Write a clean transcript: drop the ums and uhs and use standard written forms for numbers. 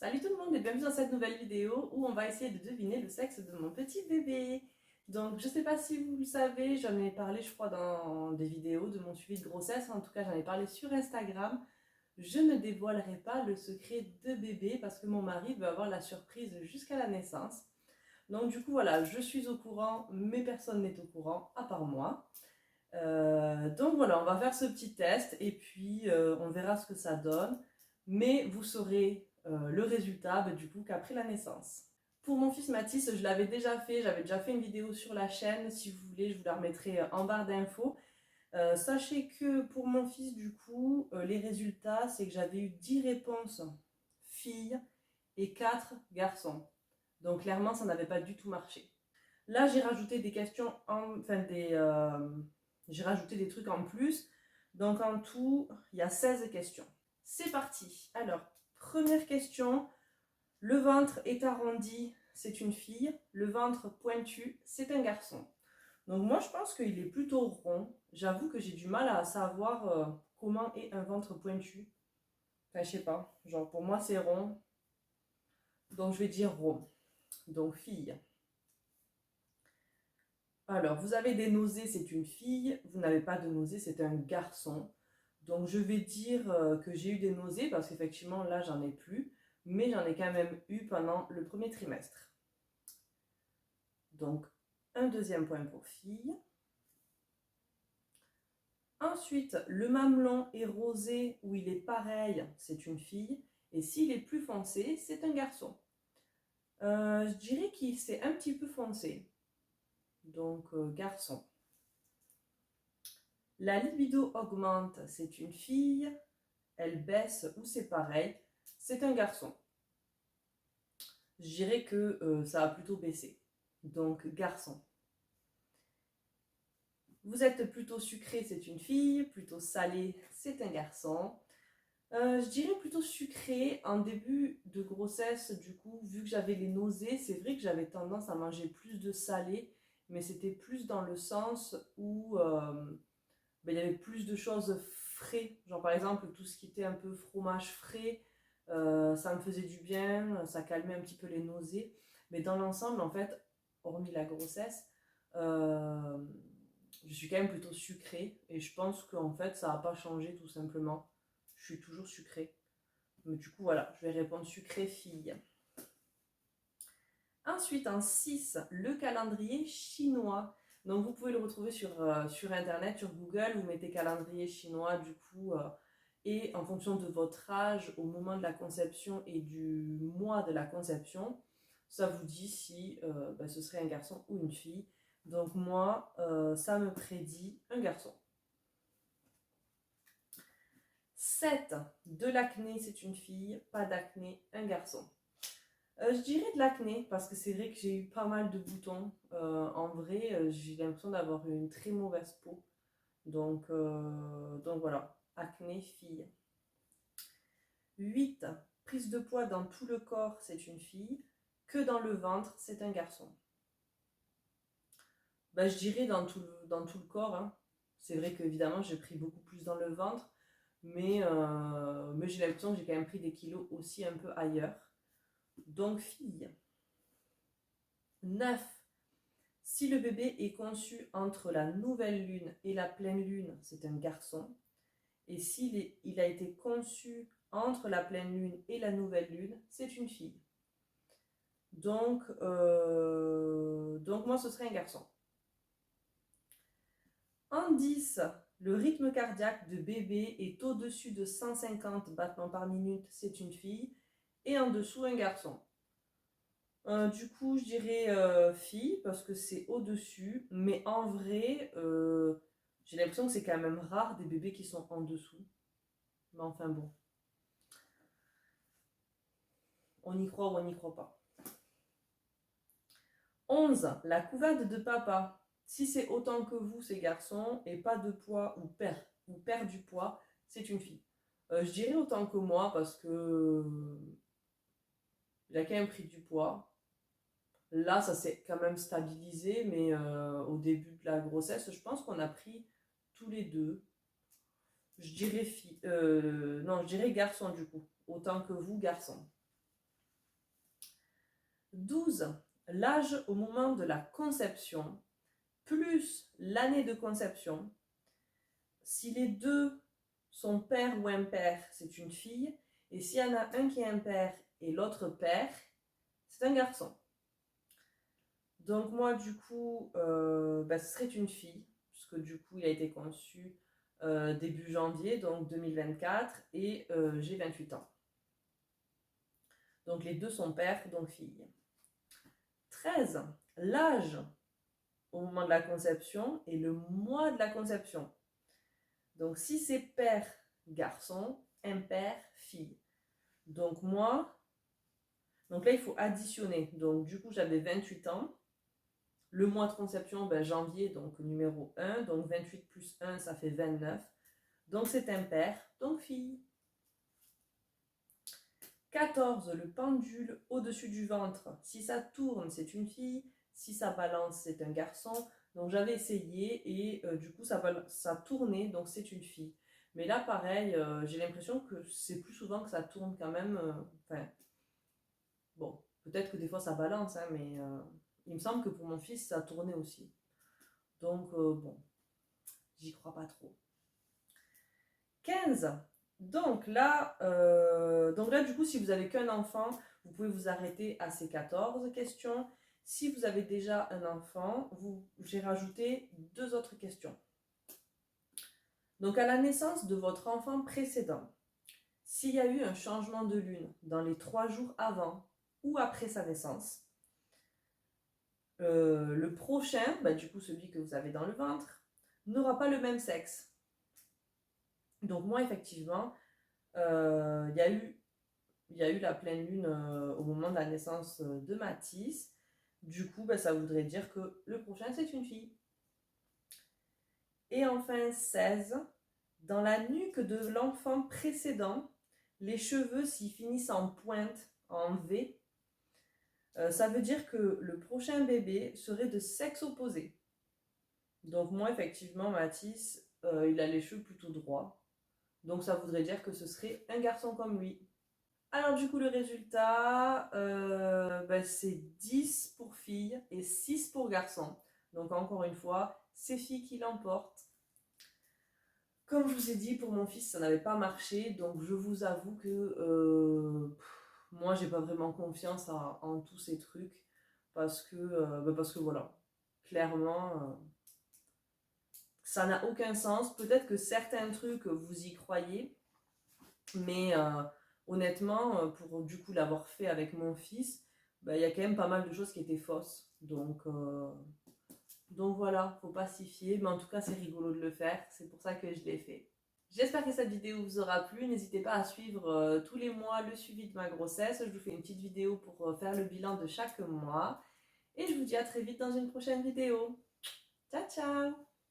Salut tout le monde et bienvenue dans cette nouvelle vidéo où on va essayer de deviner le sexe de mon petit bébé. Donc je sais pas si vous le savez, j'en ai parlé je crois dans des vidéos de mon suivi de grossesse, en tout cas j'en ai parlé sur Instagram. Je ne dévoilerai pas le secret de bébé parce que mon mari veut avoir la surprise jusqu'à la naissance. Donc du coup voilà, je suis au courant mais personne n'est au courant à part moi. Donc voilà, on va faire ce petit test et puis on verra ce que ça donne. Mais vous saurez le résultat du coup qu'après la naissance. Pour mon fils Mathis, je l'avais déjà fait, j'avais déjà fait une vidéo sur la chaîne. Si vous voulez, je vous la remettrai en barre d'infos. Sachez que pour mon fils, du coup, les résultats, c'est que j'avais eu 10 réponses filles et 4 garçons. Donc clairement, ça n'avait pas du tout marché. Là, j'ai rajouté des questions, j'ai rajouté des trucs en plus. Donc en tout, il y a 16 questions. C'est parti. Alors, première question. Le ventre est arrondi, c'est une fille. Le ventre pointu, c'est un garçon. Donc moi, je pense qu'il est plutôt rond. J'avoue que j'ai du mal à savoir comment est un ventre pointu. Enfin, je sais pas. Genre, pour moi, c'est rond. Donc, je vais dire rond. Donc, fille. Alors, vous avez des nausées, c'est une fille. Vous n'avez pas de nausées, c'est un garçon. Donc, je vais dire que j'ai eu des nausées parce qu'effectivement, là, j'en ai plus. Mais j'en ai quand même eu pendant le premier trimestre. Donc, un deuxième point pour fille. Ensuite, le mamelon est rosé ou il est pareil, c'est une fille. Et s'il est plus foncé, c'est un garçon. Je dirais qu'il c'est un petit peu foncé. Donc, garçon. La libido augmente, c'est une fille. Elle baisse ou c'est pareil, c'est un garçon. Je dirais que ça a plutôt baissé. Donc, garçon. Vous êtes plutôt sucré, c'est une fille. Plutôt salé, c'est un garçon. Je dirais plutôt sucré. En début de grossesse, du coup, vu que j'avais les nausées, c'est vrai que j'avais tendance à manger plus de salé, mais c'était plus dans le sens où il y avait plus de choses frais. Genre par exemple, tout ce qui était un peu fromage frais, ça me faisait du bien, ça calmait un petit peu les nausées. Mais dans l'ensemble, en fait, hormis la grossesse, euh, je suis quand même plutôt sucrée. Et je pense qu'en fait, ça n'a pas changé tout simplement. Je suis toujours sucrée. Mais du coup, voilà, je vais répondre sucré fille. Ensuite, en 6, le calendrier chinois. Donc, vous pouvez le retrouver sur Internet, sur Google. Vous mettez calendrier chinois, du coup, et en fonction de votre âge au moment de la conception et du mois de la conception, ça vous dit si ce serait un garçon ou une fille. Donc, moi, ça me prédit un garçon. 7, de l'acné, c'est une fille. Pas d'acné, un garçon. Je dirais de l'acné parce que c'est vrai que j'ai eu pas mal de boutons. En vrai, j'ai l'impression d'avoir eu une très mauvaise peau. Donc voilà, acné fille. 8, prise de poids dans tout le corps, c'est une fille. Que dans le ventre, c'est un garçon. Je dirais dans tout le corps, hein. C'est vrai qu'évidemment, j'ai pris beaucoup plus dans le ventre, mais j'ai l'impression que j'ai quand même pris des kilos aussi un peu ailleurs. Donc fille. 9, si le bébé est conçu entre la nouvelle lune et la pleine lune, c'est un garçon. Et s'il a été conçu entre la pleine lune et la nouvelle lune, c'est une fille. Donc moi, ce serait un garçon. En 10, le rythme cardiaque de bébé est au-dessus de 150 battements par minute, c'est une fille. Et en dessous, un garçon. Du coup, je dirais fille parce que c'est au-dessus. Mais en vrai, j'ai l'impression que c'est quand même rare des bébés qui sont en dessous. Mais enfin bon, on y croit ou on n'y croit pas. 11, la couvade de papa. Si c'est autant que vous, c'est garçon, et pas de poids ou perd du poids, c'est une fille. Je dirais autant que moi parce que il a quand même pris du poids. Là, ça s'est quand même stabilisé, mais au début de la grossesse, je pense qu'on a pris tous les deux. Je dirais fille. Non, je dirais garçon du coup. Autant que vous, garçon. 12, l'âge au moment de la conception, plus l'année de conception. Si les deux sont père ou impair, c'est une fille. Et s'il y en a un qui est impair et l'autre père, c'est un garçon. Donc moi, du coup, ce serait une fille, puisque du coup, il a été conçu début janvier, donc 2024, et j'ai 28 ans. Donc les deux sont pères, donc filles. 13, l'âge au moment de la conception et le mois de la conception. Donc si c'est père, garçon, impair, fille. Donc moi, donc là il faut additionner. Donc du coup j'avais 28 ans. Le mois de conception, janvier, donc numéro 1. Donc 28 plus 1, ça fait 29. Donc c'est impair, donc fille. 14, le pendule au-dessus du ventre. Si ça tourne, c'est une fille. Si ça balance, c'est un garçon. Donc j'avais essayé et du coup ça tournait, donc c'est une fille. Mais là, pareil, j'ai l'impression que c'est plus souvent que ça tourne quand même. Enfin, bon, peut-être que des fois ça balance, hein, mais il me semble que pour mon fils, ça tournait aussi. Donc bon, j'y crois pas trop. 15. Donc là, du coup, si vous n'avez qu'un enfant, vous pouvez vous arrêter à ces 14 questions. Si vous avez déjà un enfant, j'ai rajouté 2 autres questions. Donc à la naissance de votre enfant précédent, s'il y a eu un changement de lune dans les 3 jours avant ou après sa naissance, le prochain, du coup celui que vous avez dans le ventre, n'aura pas le même sexe. Donc moi, effectivement, il y a eu la pleine lune au moment de la naissance de Mathis. Du coup, ça voudrait dire que le prochain, c'est une fille. Et enfin, 16. Dans la nuque de l'enfant précédent, les cheveux s'y finissent en pointe, en V. Ça veut dire que le prochain bébé serait de sexe opposé. Donc moi, effectivement, Mathis, il a les cheveux plutôt droits. Donc ça voudrait dire que ce serait un garçon comme lui. Alors du coup, le résultat, c'est 10 pour filles et 6 pour garçons. Donc encore une fois, c'est filles qui l'emportent. Comme je vous ai dit, pour mon fils, ça n'avait pas marché. Donc je vous avoue que moi, j'ai pas vraiment confiance en tous ces trucs. Parce que voilà, clairement, ça n'a aucun sens. Peut-être que certains trucs, vous y croyez. Mais honnêtement, pour du coup l'avoir fait avec mon fils, il y a quand même pas mal de choses qui étaient fausses. Donc voilà, faut pas s'y fier. Mais en tout cas, c'est rigolo de le faire. C'est pour ça que je l'ai fait. J'espère que cette vidéo vous aura plu. N'hésitez pas à suivre tous les mois le suivi de ma grossesse. Je vous fais une petite vidéo pour faire le bilan de chaque mois. Et je vous dis à très vite dans une prochaine vidéo. Ciao, ciao!